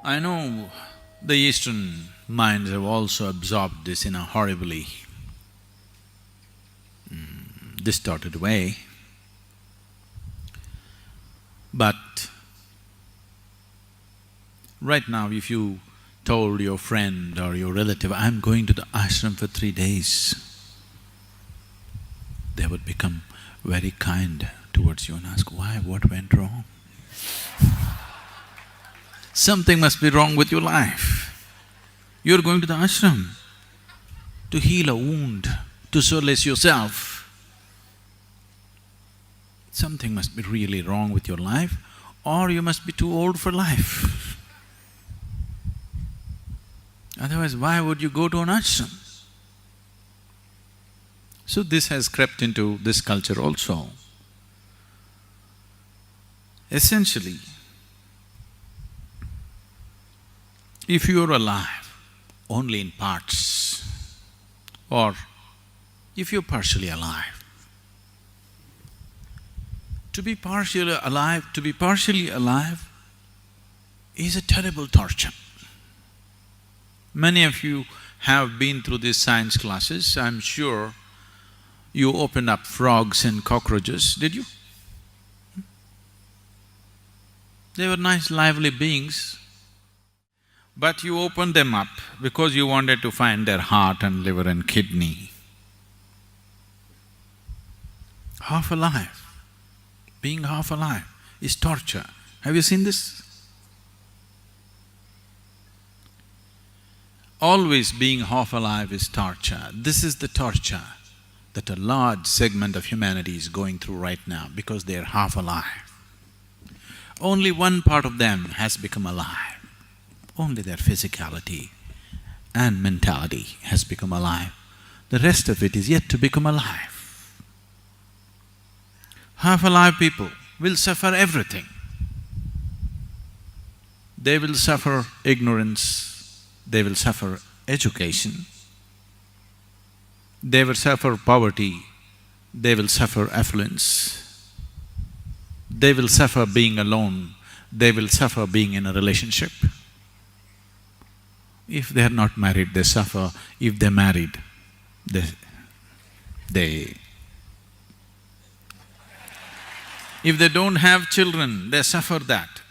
I know the Eastern minds have also absorbed this in a horribly distorted way, but right now if you told your friend or your relative, I'm going to the ashram for 3 days, they would become very kind towards you and ask, why, what went wrong? Something must be wrong with your life. You're going to the ashram to heal a wound, to solace yourself. Something must be really wrong with your life, or you must be too old for life. Otherwise, why would you go to an ashram? So this has crept into this culture also. Essentially, if you're alive only in parts, or if you're partially alive, to be partially alive is a terrible torture. Many of you have been through these science classes, I'm sure you opened up frogs and cockroaches, did you? They were nice, lively beings, but you opened them up because you wanted to find their heart and liver and kidney. Half alive, being half alive is torture. Have you seen this? Always being half alive is torture. This is the torture that a large segment of humanity is going through right now because they're half alive. Only one part of them has become alive. Only their physicality and mentality has become alive. The rest of it is yet to become alive. Half-alive people will suffer everything. They will suffer ignorance, they will suffer education, they will suffer poverty, they will suffer affluence, they will suffer being alone, they will suffer being in a relationship. If they are not married, they suffer. If they're married, if they don't have children, they suffer that.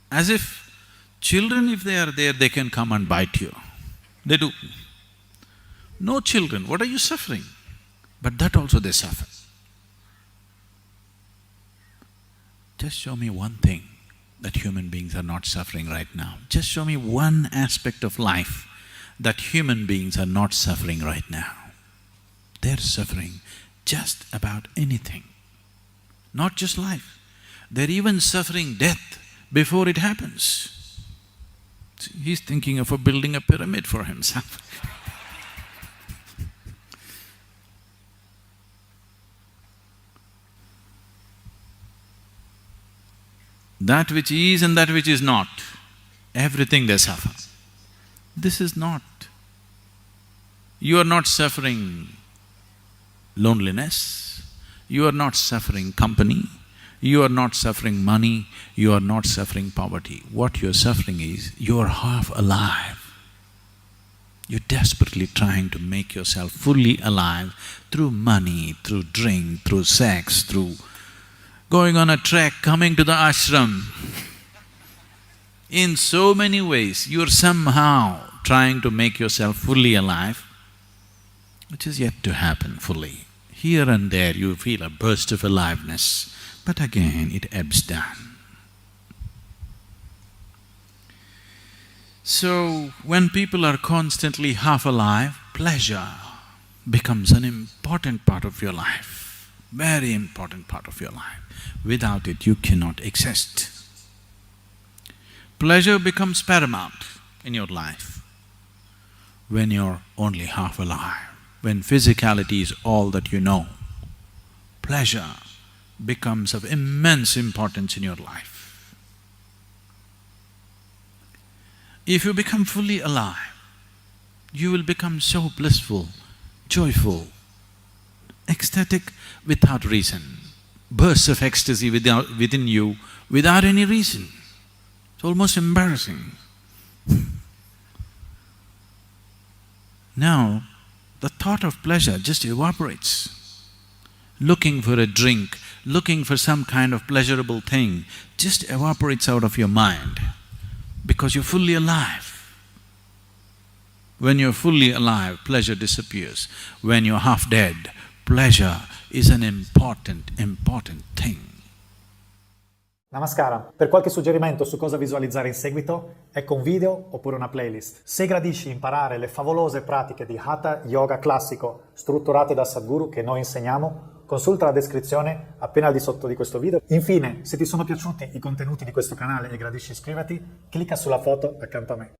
As if children, if they are there, they can come and bite you. They do. No children, what are you suffering? But that also they suffer. Just show me one thing that human beings are not suffering right now. Just show me one aspect of life that human beings are not suffering right now. They're suffering just about anything, not just life. They're even suffering death before it happens. He's thinking of building a pyramid for himself. That which is and that which is not, everything they suffer. This is not. You are not suffering loneliness, you are not suffering company, you are not suffering money, you are not suffering poverty. What you're suffering is, you're half alive. You're desperately trying to make yourself fully alive through money, through drink, through sex, through going on a trek, coming to the ashram. In so many ways, you're somehow trying to make yourself fully alive, which is yet to happen fully. Here and there you feel a burst of aliveness, but again it ebbs down. So, when people are constantly half alive, pleasure becomes an important part of your life, very important part of your life. Without it, you cannot exist. Pleasure becomes paramount in your life when you're only half alive, when physicality is all that you know. Pleasure becomes of immense importance in your life. If you become fully alive, you will become so blissful, joyful, ecstatic without reason. Bursts of ecstasy within you without any reason. It's almost embarrassing. Now, the thought of pleasure just evaporates. Looking for a drink, looking for some kind of pleasurable thing, just evaporates out of your mind because you're fully alive. When you're fully alive, pleasure disappears. When you're half dead, pleasure is an important thing. Namaskara. Per qualche suggerimento su cosa visualizzare in seguito, ecco un video oppure una playlist. Se gradisci imparare le favolose pratiche di Hatha Yoga Classico strutturate da Sadhguru che noi insegniamo, consulta la descrizione appena al di sotto di questo video. Infine, se ti sono piaciuti i contenuti di questo canale e gradisci iscriverti, clicca sulla foto accanto a me.